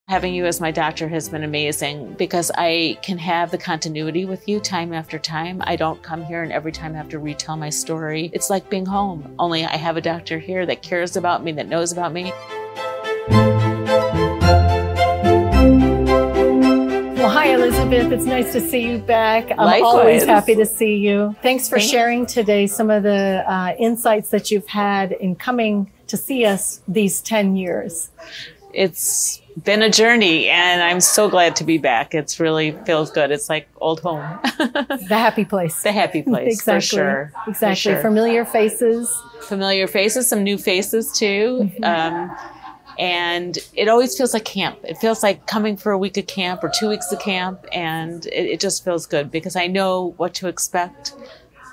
Having you as my doctor has been amazing because I can have the continuity with you time after time. I don't come here and every time have to retell my story. It's like being home, only I have a doctor here that cares about me, that knows about me. Well, hi, Elizabeth. It's nice to see you back. I'm Likewise. Always happy to see you. Thanks for sharing today some of the insights that you've had in coming to see us these 10 years. It's been a journey and I'm so glad to be back. It's really feels good. It's like old home. The happy place. The happy place, exactly. for sure. Exactly. For sure. Familiar faces. Familiar faces, some new faces too. And it always feels like camp. It feels like coming for a week of camp or 2 weeks of camp. And it just feels good because I know what to expect.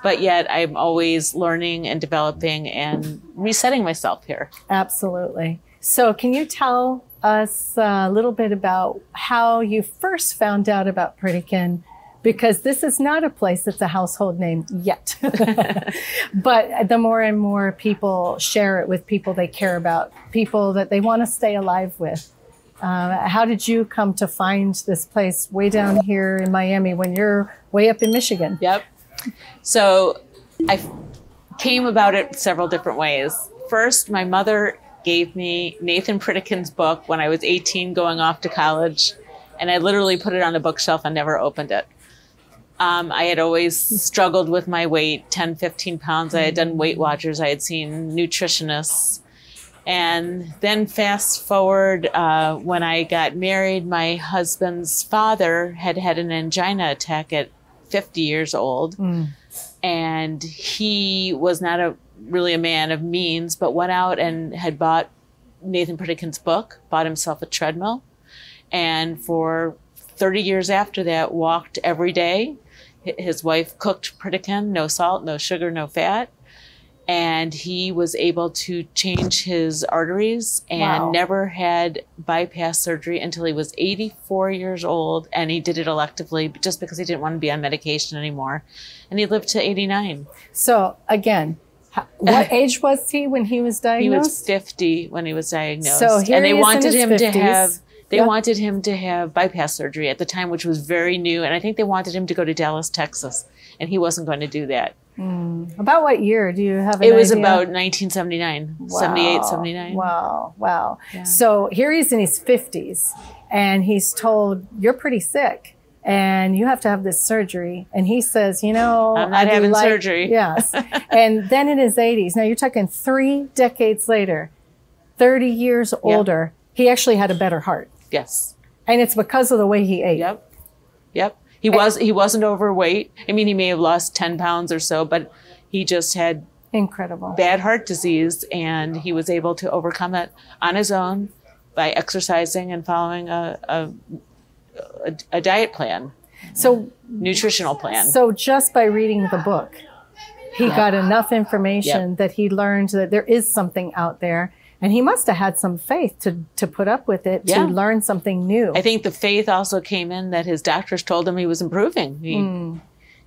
But yet I'm always learning and developing and resetting myself here. Absolutely. So can you tell us a little bit about how you first found out about Pritikin? Because this is not a place that's a household name yet. But the more and more people share it with people they care about, people that they want to stay alive with. How did you come to find this place way down here in Miami when you're way up in Michigan? Yep. So I came about it several different ways. First, my mother gave me Nathan Pritikin's book when I was 18 going off to college. And I literally put it on a bookshelf and never opened it. I had always struggled with my weight, 10, 15 pounds. I had done Weight Watchers. I had seen nutritionists. And then fast forward, when I got married, my husband's father had had an angina attack at 50 years old. And he was not really a man of means, but went out and had bought Nathan Pritikin's book, bought himself a treadmill. And for 30 years after that, walked every day. His wife cooked Pritikin, no salt, no sugar, no fat. And he was able to change his arteries and never had bypass surgery until he was 84 years old. And he did it electively just because he didn't want to be on medication anymore. And he lived to 89. So again, what age was he when he was diagnosed? He was 50 when he was diagnosed. So here and they he is wanted in his him 50s. to have They wanted him to have bypass surgery at the time, which was very new. And I think they wanted him to go to Dallas, Texas. And he wasn't going to do that. About what year? Do you have an It was idea? about 1979, 78, 79. Wow, wow. Yeah. So here he's in his 50s, and he's told, you're pretty sick, and you have to have this surgery. And he says, you know, I'm not having surgery. Yes. And then in his 80s, now you're talking 3 decades later, 30 years older, he actually had a better heart. Yes. And it's because of the way he ate. Yep. Yep. He wasn't overweight. I mean, he may have lost 10 pounds or so, but he just had incredible bad heart disease, and he was able to overcome it on his own by exercising and following a diet plan. So nutritional plan. So just by reading the book, he got enough information that he learned that there is something out there. And he must have had some faith to put up with it, to learn something new. I think the faith also came in that his doctors told him he was improving. He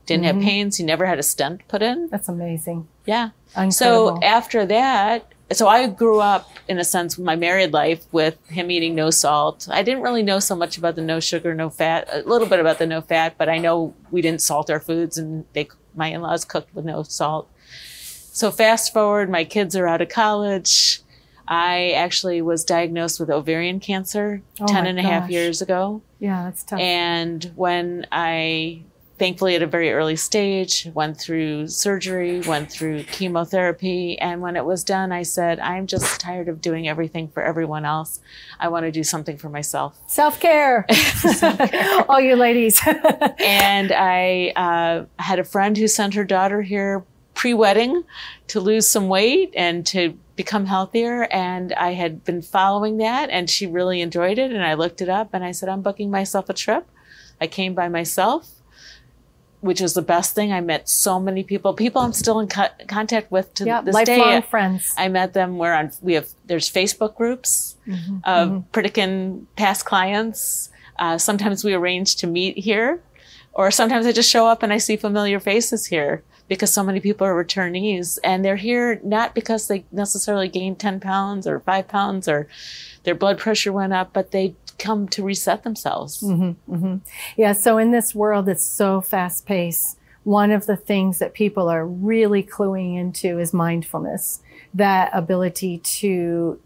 didn't have pains. He never had a stent put in. That's amazing. Yeah. Incredible. So after that, so I grew up, in a sense, my married life with him eating no salt. I didn't really know so much about the no sugar, no fat, a little bit about the no fat, but I know we didn't salt our foods, and my in-laws cooked with no salt. So fast forward, my kids are out of college. I actually was diagnosed with ovarian cancer 10 and a half years ago. Yeah, that's tough. And when I, thankfully at a very early stage, went through surgery, went through chemotherapy. And when it was done, I said, I'm just tired of doing everything for everyone else. I want to do something for myself. Self-care. All you ladies. And I had a friend who sent her daughter here pre-wedding to lose some weight and to become healthier. And I had been following that, and she really enjoyed it. And I looked it up and I said, I'm booking myself a trip. I came by myself, which was the best thing. I met so many people I'm still in contact with to this day. Lifelong friends. I met them there's Facebook groups of Pritikin past clients. Sometimes we arrange to meet here, or sometimes I just show up and I see familiar faces here. because so many people are returnees, and they're here not because they necessarily gained 10 pounds or 5 pounds or their blood pressure went up, but they come to reset themselves. Mm-hmm, mm-hmm. Yeah. So in this world that's so fast paced, one of the things that people are really cluing into is mindfulness, that ability to,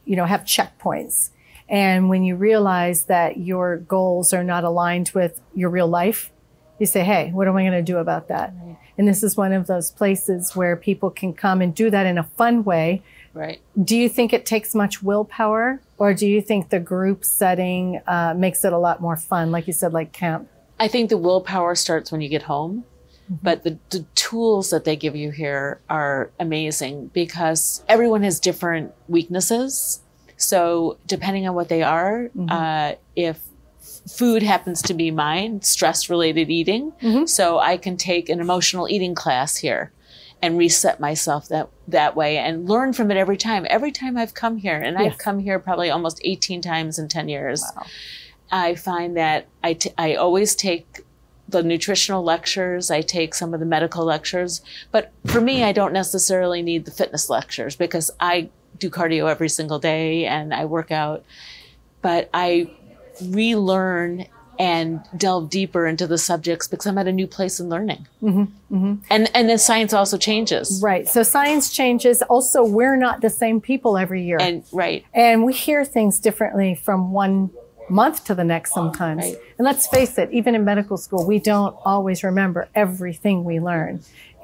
have checkpoints. And when you realize that your goals are not aligned with your real life, you say, hey, what am I going to do about that? Right. And this is one of those places where people can come and do that in a fun way. Right. Do you think it takes much willpower, or do you think the group setting makes it a lot more fun? Like you said, like camp. I think the willpower starts when you get home. Mm-hmm. But the tools that they give you here are amazing, because everyone has different weaknesses. So depending on what they are, mm-hmm. If food happens to be mine, stress-related eating, mm-hmm. so I can take an emotional eating class here and reset myself that way and learn from it every time. Every time I've come here, and yes. I've come here probably almost 18 times in 10 years, wow. I find that I always take the nutritional lectures, I take some of the medical lectures, but for me, I don't necessarily need the fitness lectures because I do cardio every single day and I work out, but I relearn and delve deeper into the subjects because I'm at a new place in learning. Mm-hmm, mm-hmm. And the science also changes. Right. So science changes. Also, we're not the same people every year. And right. And we hear things differently from one month to the next sometimes. Right. And let's face it, even in medical school, we don't always remember everything we learn.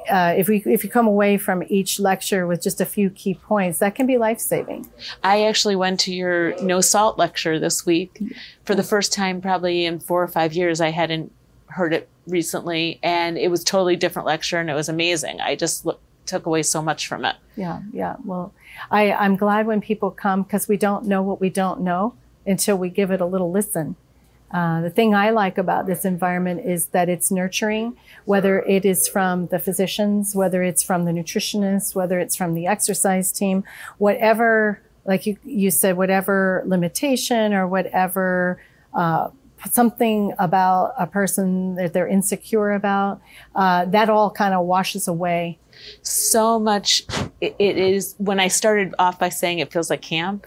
If you come away from each lecture with just a few key points, that can be life-saving. I actually went to your no salt lecture this week for the first time probably in 4 or 5 years. I hadn't heard it recently, and it was a totally different lecture, and it was amazing. I just took away so much from it. Yeah, yeah. Well, I'm glad when people come, because we don't know what we don't know until we give it a little listen. The thing I like about this environment is that it's nurturing, whether it is from the physicians, whether it's from the nutritionists, whether it's from the exercise team, whatever, like you said, whatever limitation or whatever, something about a person that they're insecure about, that all kind of washes away. So much. It is, when I started off by saying it feels like camp,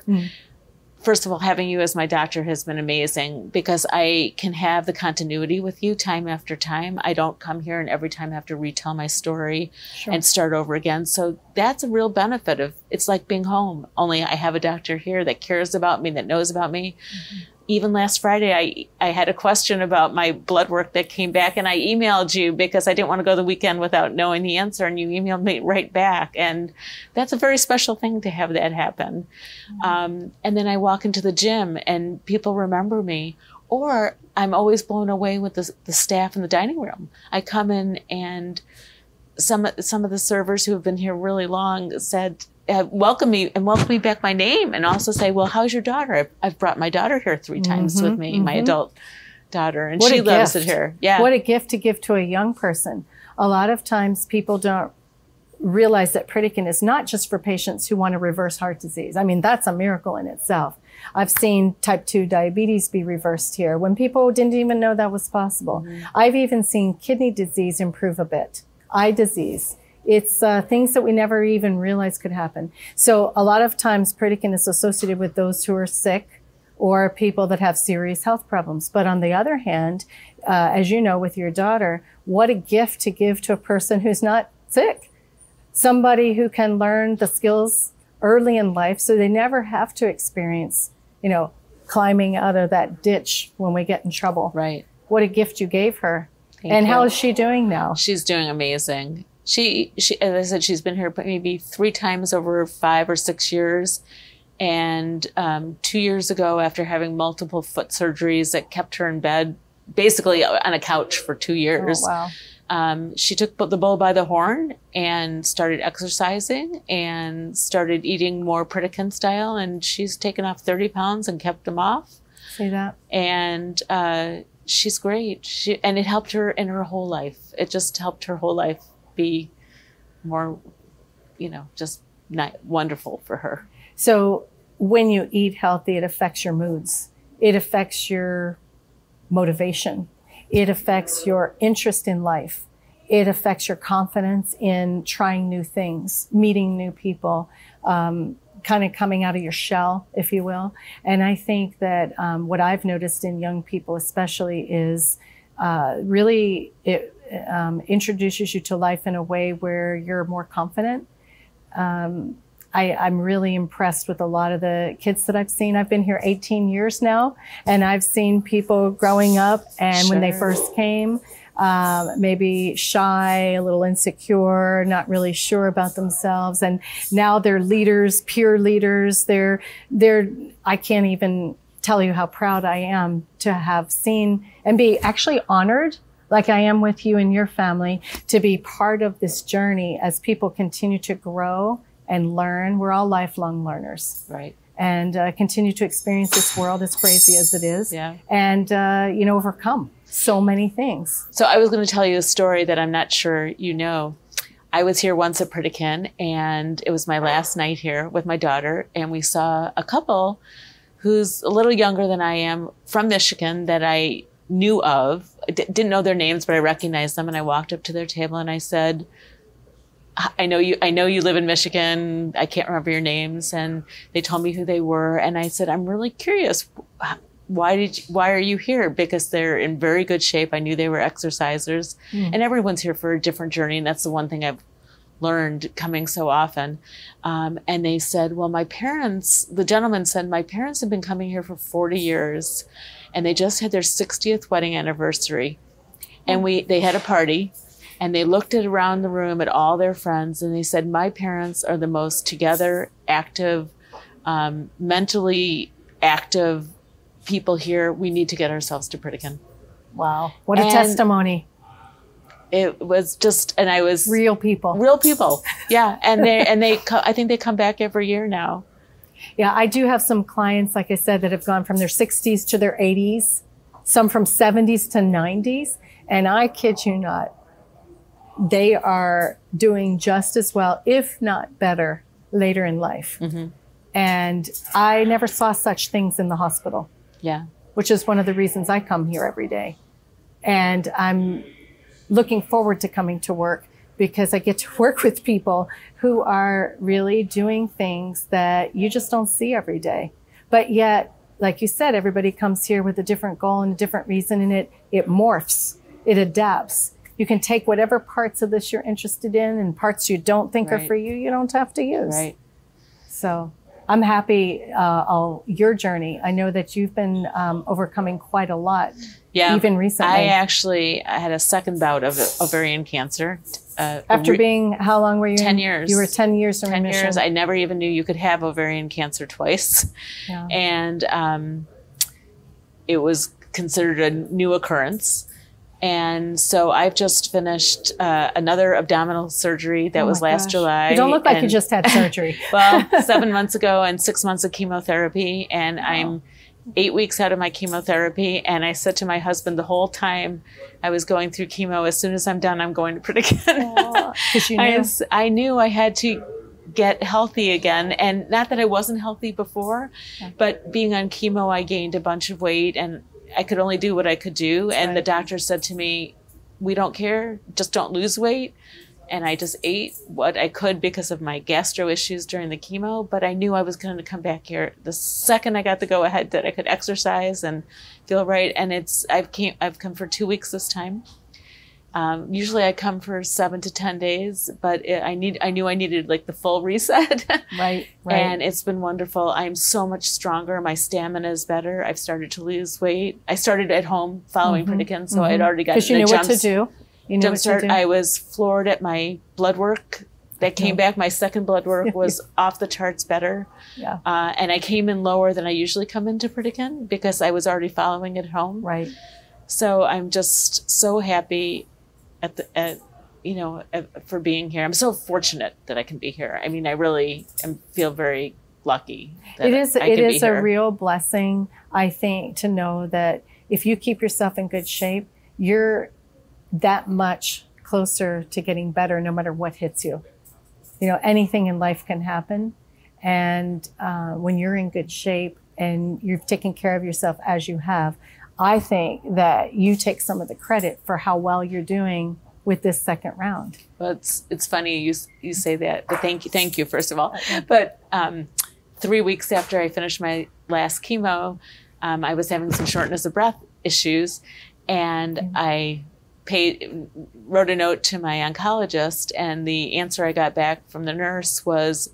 first of all, having you as my doctor has been amazing because I can have the continuity with you time after time. I don't come here and every time I have to retell my story and start over again. So that's a real benefit of, it's like being home, only I have a doctor here that cares about me, that knows about me. Mm-hmm. Even last Friday, I had a question about my blood work that came back, and I emailed you because I didn't want to go the weekend without knowing the answer, and you emailed me right back. And that's a very special thing to have that happen. Mm-hmm. And then I walk into the gym and people remember me, or I'm always blown away with the staff in the dining room. I come in and some of the servers who have been here really long said, welcome me back my name, and also say, well, how's your daughter? I've brought my daughter here 3 times with me, my adult daughter, and she loves it here. Yeah. What a gift to give to a young person. A lot of times people don't realize that Pritikin is not just for patients who want to reverse heart disease. I mean, that's a miracle in itself. I've seen type 2 diabetes be reversed here when people didn't even know that was possible. Mm-hmm. I've even seen kidney disease improve a bit, eye disease. It's things that we never even realized could happen. So a lot of times Pritikin is associated with those who are sick or people that have serious health problems. But on the other hand, as you know, with your daughter, what a gift to give to a person who's not sick. Somebody who can learn the skills early in life so they never have to experience, climbing out of that ditch when we get in trouble. Right. What a gift you gave her. Thank and you. How is she doing now? She's doing amazing. She, as I said, she's been here maybe 3 times over 5 or 6 years. And 2 years ago, after having multiple foot surgeries that kept her in bed, basically on a couch for 2 years, oh, wow. She took the bull by the horn and started exercising and started eating more Pritikin style. And she's taken off 30 pounds and kept them off. See that? And she's great. And it helped her in her whole life. It just helped her whole life be more, just wonderful for her. So when you eat healthy, it affects your moods. It affects your motivation. It affects your interest in life. it affects your confidence in trying new things, meeting new people, kind of coming out of your shell, if you will. And I think that what I've noticed in young people especially is really it introduces you to life in a way where you're more confident. I'm really impressed with a lot of the kids that I've seen. I've been here 18 years now, and I've seen people growing up, and when they first came, maybe shy, a little insecure, not really sure about themselves. And now they're leaders, peer leaders. I can't even tell you how proud I am to have seen and be actually honored, like I am with you and your family, to be part of this journey as people continue to grow and learn. We're all lifelong learners. Right. And continue to experience this world, as crazy as it is. Yeah. And, overcome so many things. So I was going to tell you a story that I'm not sure you know. I was here once at Pritikin, and it was my last night here with my daughter, and we saw a couple who's a little younger than I am from Michigan that I knew of. I didn't know their names, but I recognized them, and I walked up to their table and I said, I know you live in Michigan. I can't remember your names. And they told me who they were. And I said, I'm really curious. Why are you here? Because they're in very good shape. I knew they were exercisers, and everyone's here for a different journey. And that's the one thing I've learned coming so often. And they said, well, the gentleman said, my parents have been coming here for 40 years, and they just had their 60th wedding anniversary. And they had a party. And they looked around the room at all their friends, and they said, my parents are the most together, active, mentally active people here. We need to get ourselves to Pritikin. Wow. What a testimony. It was just, and I was... Real people. Real people. Yeah. And I think they come back every year now. Yeah. I do have some clients, like I said, that have gone from their 60s to their 80s, some from 70s to 90s. And I kid you not, they are doing just as well, if not better, later in life. Mm-hmm. And I never saw such things in the hospital. Yeah. Which is one of the reasons I come here every day. And I'm looking forward to coming to work because I get to work with people who are really doing things that you just don't see every day. But yet, like you said, everybody comes here with a different goal and a different reason, and it morphs, it adapts. You can take whatever parts of this you're interested in and parts you don't think are for you, you don't have to use. Right. So I'm happy your journey. I know that you've been overcoming quite a lot, even recently. I had a second bout of ovarian cancer. After being, how long were you 10 years. You were 10 years in remission. 10 years. I never even knew you could have ovarian cancer twice. Yeah. And it was considered a new occurrence. And so I've just finished another abdominal surgery that was last July. You don't look like you just had surgery. Well, 7 months ago, and 6 months of chemotherapy. And I'm 8 weeks out of my chemotherapy. And I said to my husband the whole time I was going through chemo, as soon as I'm done, I'm going to Pritikin. Because you knew? I knew I had to get healthy again. And not that I wasn't healthy before, but being on chemo, I gained a bunch of weight, and I could only do what I could do. And the doctor said to me, we don't care, just don't lose weight. And I just ate what I could because of my gastro issues during the chemo. But I knew I was going to come back here the second I got the go ahead that I could exercise and feel right. And I've come for 2 weeks this time. Usually I come for 7 to 10 days, but I knew I needed like the full reset. Right. And it's been wonderful. I'm so much stronger. My stamina is better. I've started to lose weight. I started at home following Pritikin, so I'd already got because you knew what to do. You knew what to do. I was floored at my blood work. That came back. My second blood work was off the charts better. Yeah. And I came in lower than I usually come into Pritikin because I was already following it at home. Right. So I'm just so happy for being here. I'm so fortunate that I can be here. I mean, I really feel very lucky that it is a real blessing, I think, to know that if you keep yourself in good shape, you're that much closer to getting better no matter what hits you. You know, anything in life can happen. And when you're in good shape and you've taken care of yourself as you have, I think that you take some of the credit for how well you're doing with this second round. Well, it's funny you say that, but thank you first of all. But 3 weeks after I finished my last chemo, I was having some shortness of breath issues, and I wrote a note to my oncologist, and the answer I got back from the nurse was,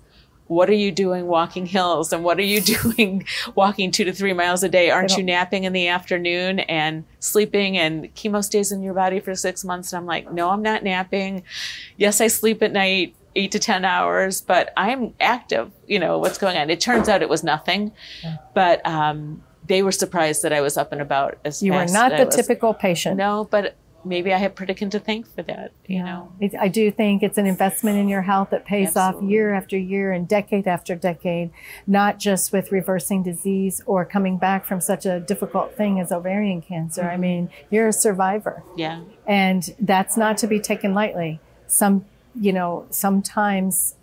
"What are you doing walking hills? And what are you doing walking 2 to 3 miles a day? Aren't you napping in the afternoon and sleeping, and chemo stays in your body for 6 months?" And I'm like, "No, I'm not napping. Yes, I sleep at night 8 to 10 hours, but I'm active. You know, what's going on?" It turns out it was nothing, but they were surprised that I was up and about as fast. You were not the typical patient. No, but maybe I have Pritikin to thank for that, you know. I do think it's an investment in your health that pays off year after year and decade after decade, not just with reversing disease or coming back from such a difficult thing as ovarian cancer. I mean, you're a survivor. Yeah. And that's not to be taken lightly. Sometimes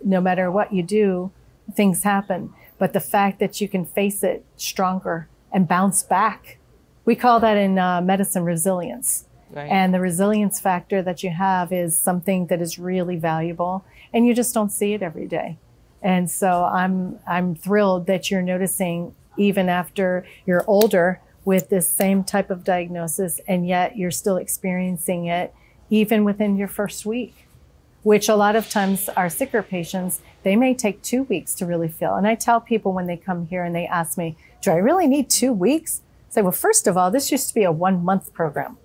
no matter what you do, things happen. But the fact that you can face it stronger and bounce back, we call that in medicine resilience. Right. And the resilience factor that you have is something that is really valuable, and you just don't see it every day. And so I'm thrilled that you're noticing, even after you're older, with this same type of diagnosis, and yet you're still experiencing it even within your first week, which a lot of times our sicker patients, they may take 2 weeks to really feel. And I tell people when they come here and they ask me, "Do I really need 2 weeks?" I say, well, first of all, this used to be a 1-month program.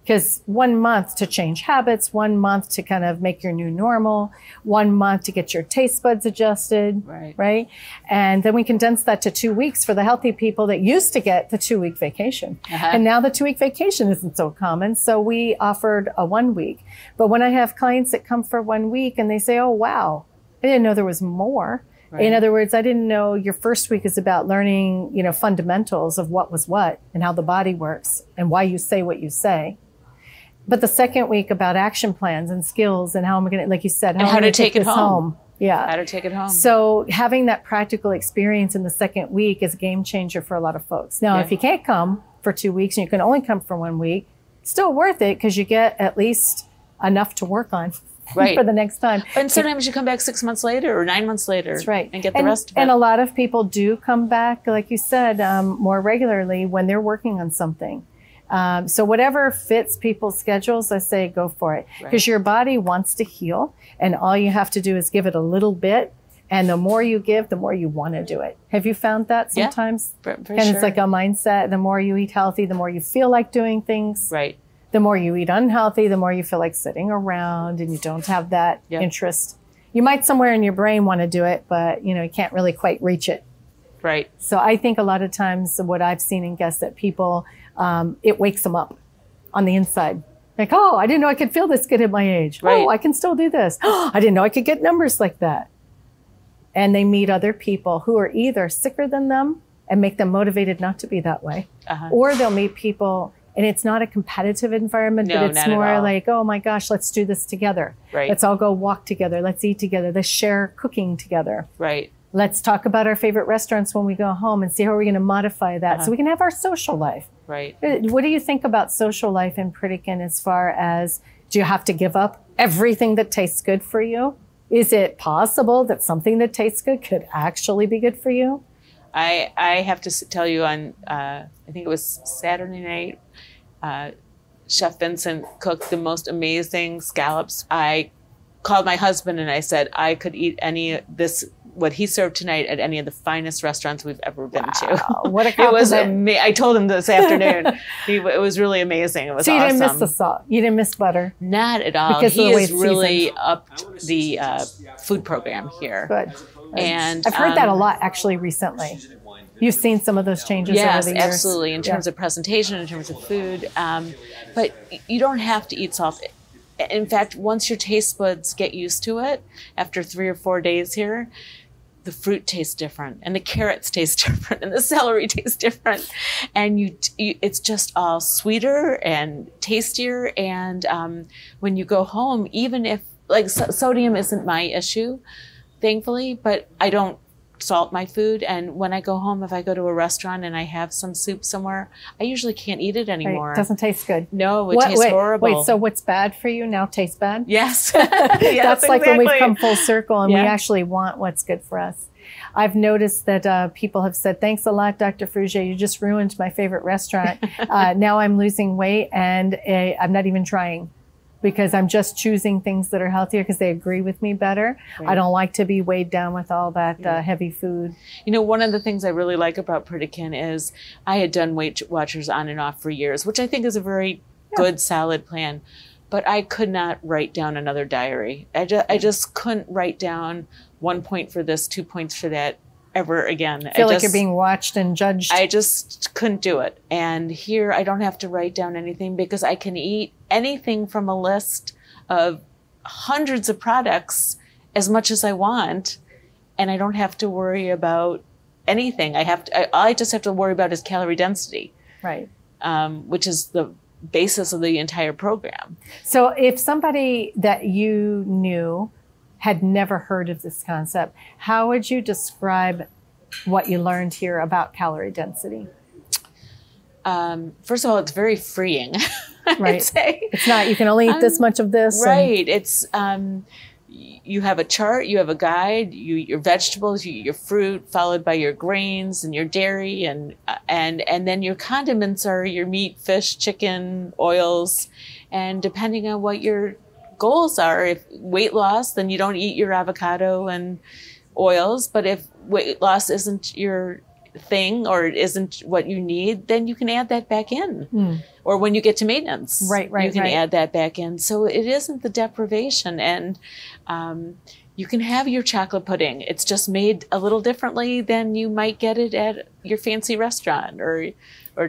Because 1 month to change habits, 1 month to kind of make your new normal, 1 month to get your taste buds adjusted, right? And then we condensed that to 2 weeks for the healthy people that used to get the 2-week vacation. And now the 2-week vacation isn't so common, so we offered a 1 week. But when I have clients that come for 1 week and they say, "Oh, wow, I didn't know there was more." In other words, I didn't know your first week is about learning, fundamentals of what was what and how the body works and why you say what you say. But the second week about action plans and skills and how am I going to, like you said, how to take it home. Yeah. How to take it home. So having that practical experience in the second week is a game changer for a lot of folks. Now, if you can't come for 2 weeks and you can only come for 1 week, still worth it because you get at least enough to work on for the next time. And sometimes you come back 6 months later or 9 months later. That's right. And get the rest of it. And a lot of people do come back, like you said, more regularly when they're working on something. So whatever fits people's schedules, I say go for it, because your body wants to heal, and all you have to do is give it a little bit. And the more you give, the more you want to do it. Have you found that sometimes? Yeah, for and it's like a mindset. The more you eat healthy, the more you feel like doing things. Right. The more you eat unhealthy, the more you feel like sitting around and you don't have that interest. You might somewhere in your brain want to do it, but you can't really quite reach it. Right. So I think a lot of times what I've seen in guests that people, it wakes them up on the inside. Like, oh, I didn't know I could feel this good at my age. Oh, I can still do this. Oh, I didn't know I could get numbers like that. And they meet other people who are either sicker than them and make them motivated not to be that way. Or they'll meet people, and it's not a competitive environment, but it's more like, oh my gosh, let's do this together. Let's all go walk together. Let's eat together. Let's share cooking together. Let's talk about our favorite restaurants when we go home and see how we're going to modify that so we can have our social life. What do you think about social life in Pritikin as far as, do you have to give up everything that tastes good for you? Is it possible that something that tastes good could actually be good for you? I have to tell you, on I think it was Saturday night, Chef Vincent cooked the most amazing scallops. I called my husband and I said I could eat what he served tonight at any of the finest restaurants we've ever been to. What a compliment. It was I told him this afternoon. It was really amazing. It was so you awesome. didn't miss the salt. You didn't miss butter. Not at all. Because he of the way has it's really seasoned. upped the food program here. Good. And I've heard that a lot actually recently. You've seen some of those changes over the years. Yes, absolutely. In terms of presentation, in terms of food. But you don't have to eat salt. In fact, once your taste buds get used to it, after 3 or 4 days here, the fruit tastes different, and the carrots taste different, and the celery tastes different, and it's just all sweeter and tastier. And when you go home, even if sodium isn't my issue, thankfully, but I don't salt my food. And when I go home, if I go to a restaurant and I have some soup somewhere, I usually can't eat it anymore. Right. Doesn't taste good. No, it tastes horrible. Wait, so what's bad for you now tastes bad? Yes. That's like when we've come full circle and we actually want what's good for us. I've noticed that people have said, thanks a lot, Dr. Fruge. You just ruined my favorite restaurant. Now I'm losing weight and I'm not even trying, because I'm just choosing things that are healthier because they agree with me better. Right. I don't like to be weighed down with all that heavy food. You know, one of the things I really like about Pritikin is I had done Weight Watchers on and off for years, which I think is a very good, solid plan. But I could not write down another diary. I just couldn't write down 1 point for this, 2 points for that ever again. I feel like you're being watched and judged. I just couldn't do it. And here I don't have to write down anything because I can eat anything from a list of hundreds of products as much as I want. And I don't have to worry about anything. I just have to worry about is calorie density. Right. Which is the basis of the entire program. So if somebody that you knew had never heard of this concept, how would you describe what you learned here about calorie density? First of all, it's very freeing. Right. I'd say. It's not, you can only eat this much of this. Right. It's, you have a chart, you have a guide, your vegetables, your fruit, followed by your grains and your dairy, and then your condiments are your meat, fish, chicken, oils, and depending on what your goals are, if weight loss, then you don't eat your avocado and oils, but if weight loss isn't your thing or it isn't what you need, then you can add that back in. Or when you get to maintenance, you can add that back in. So it isn't the deprivation. And you can have your chocolate pudding. It's just made a little differently than you might get it at your fancy restaurant, or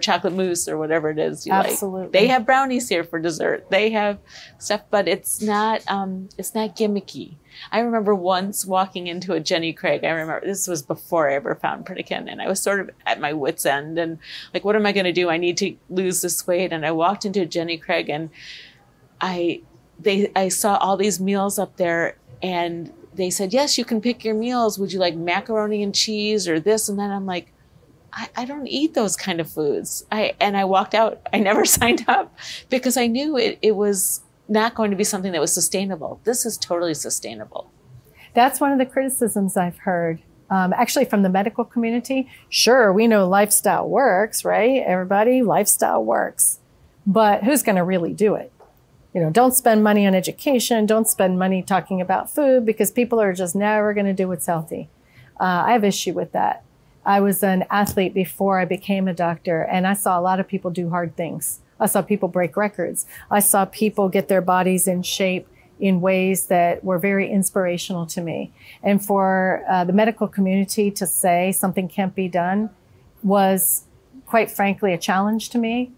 chocolate mousse or whatever it is you like. They have brownies here for dessert. They have stuff, but it's not gimmicky. I remember once walking into a Jenny Craig. I remember this was before I ever found Pritikin, and I was sort of at my wit's end and like, what am I going to do? I need to lose this weight. And I walked into Jenny Craig and I saw all these meals up there, and they said, yes, you can pick your meals. Would you like macaroni and cheese or this and that? I'm like, I don't eat those kind of foods. And I walked out. I never signed up because I knew it was not going to be something that was sustainable. This is totally sustainable. That's one of the criticisms I've heard, actually from the medical community. Sure, we know lifestyle works, right? Everybody, lifestyle works. But who's going to really do it? You know, don't spend money on education. Don't spend money talking about food because people are just never going to do what's healthy. I have issue with that. I was an athlete before I became a doctor, and I saw a lot of people do hard things. I saw people break records. I saw people get their bodies in shape in ways that were very inspirational to me. And for the medical community to say something can't be done was, quite frankly, a challenge to me.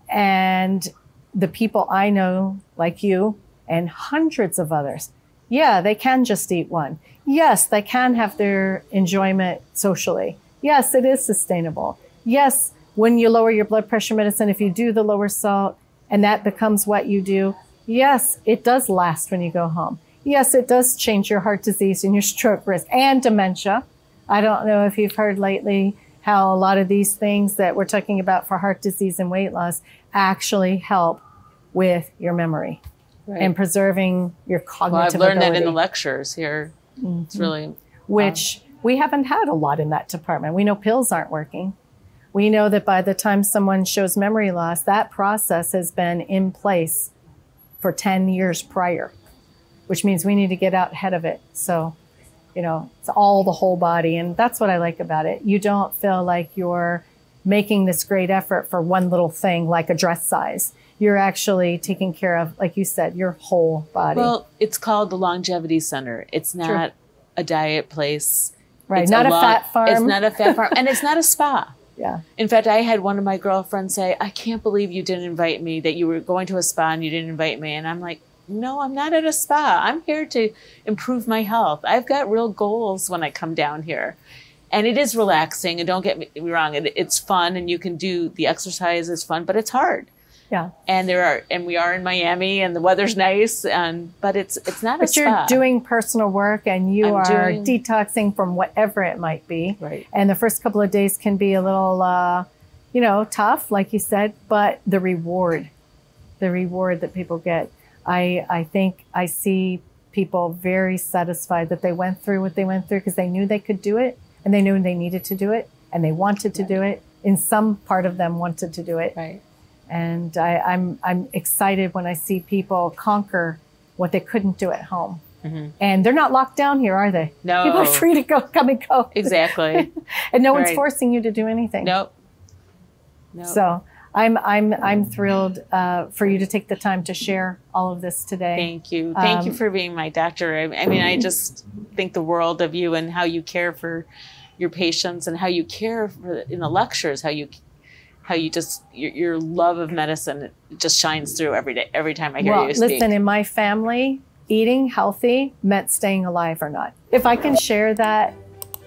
And the people I know, like you and hundreds of others, yeah, they can just eat one. Yes, they can have their enjoyment socially. Yes, it is sustainable. Yes, when you lower your blood pressure medicine, if you do the lower salt and that becomes what you do, yes, it does last when you go home. Yes, it does change your heart disease and your stroke risk and dementia. I don't know if you've heard lately how a lot of these things that we're talking about for heart disease and weight loss actually help with your memory and preserving your cognitive ability. Well, I've learned that in the lectures here. It's really... Which we haven't had a lot in that department. We know pills aren't working. We know that by the time someone shows memory loss, that process has been in place for 10 years prior, which means we need to get out ahead of it. So, you know, it's all the whole body. And that's what I like about it. You don't feel like you're making this great effort for one little thing like a dress size. You're actually taking care of, like you said, your whole body. Well, it's called the Longevity Center. It's not a diet place. Right, it's not a fat farm. It's not a fat farm, and it's not a spa. Yeah. In fact, I had one of my girlfriends say, I can't believe you didn't invite me, that you were going to a spa and you didn't invite me. And I'm like, no, I'm not at a spa. I'm here to improve my health. I've got real goals when I come down here. And it is relaxing, and don't get me wrong, it's fun, and you can do the exercise is fun, but it's hard. Yeah. And we are in Miami, and the weather's nice, but it's not a spa. But you're doing personal work, and you I'm are doing- detoxing from whatever it might be. Right. And the first couple of days can be a little, tough, like you said, but the reward that people get, I think I see people very satisfied that they went through what they went through because they knew they could do it, and they knew they needed to do it, and they wanted to do it. In some part of them wanted to do it. Right. And I'm excited when I see people conquer what they couldn't do at home. Mm-hmm. And they're not locked down here, are they? No. People are free to come and go. Exactly. And no one's forcing you to do anything. Nope. So I'm thrilled for you to take the time to share all of this today. Thank you. Thank you for being my doctor. I mean, I just think the world of you and how you care for your patients and how you care for in the lectures, how you just your love of medicine just shines through every day, every time I hear you speak. Listen, in my family, eating healthy meant staying alive or not. If I can share that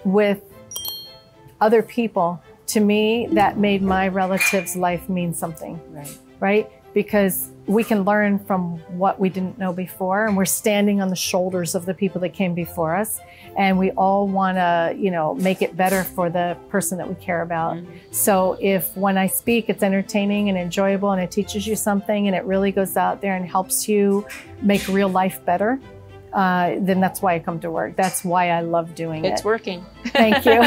with other people, to me, that made my relatives' life mean something. Right? Because we can learn from what we didn't know before, and we're standing on the shoulders of the people that came before us, and we all want to, make it better for the person that we care about. Mm-hmm. So if when I speak, it's entertaining and enjoyable, and it teaches you something, and it really goes out there and helps you make real life better, then that's why I come to work. That's why I love doing it. It's working. Thank you.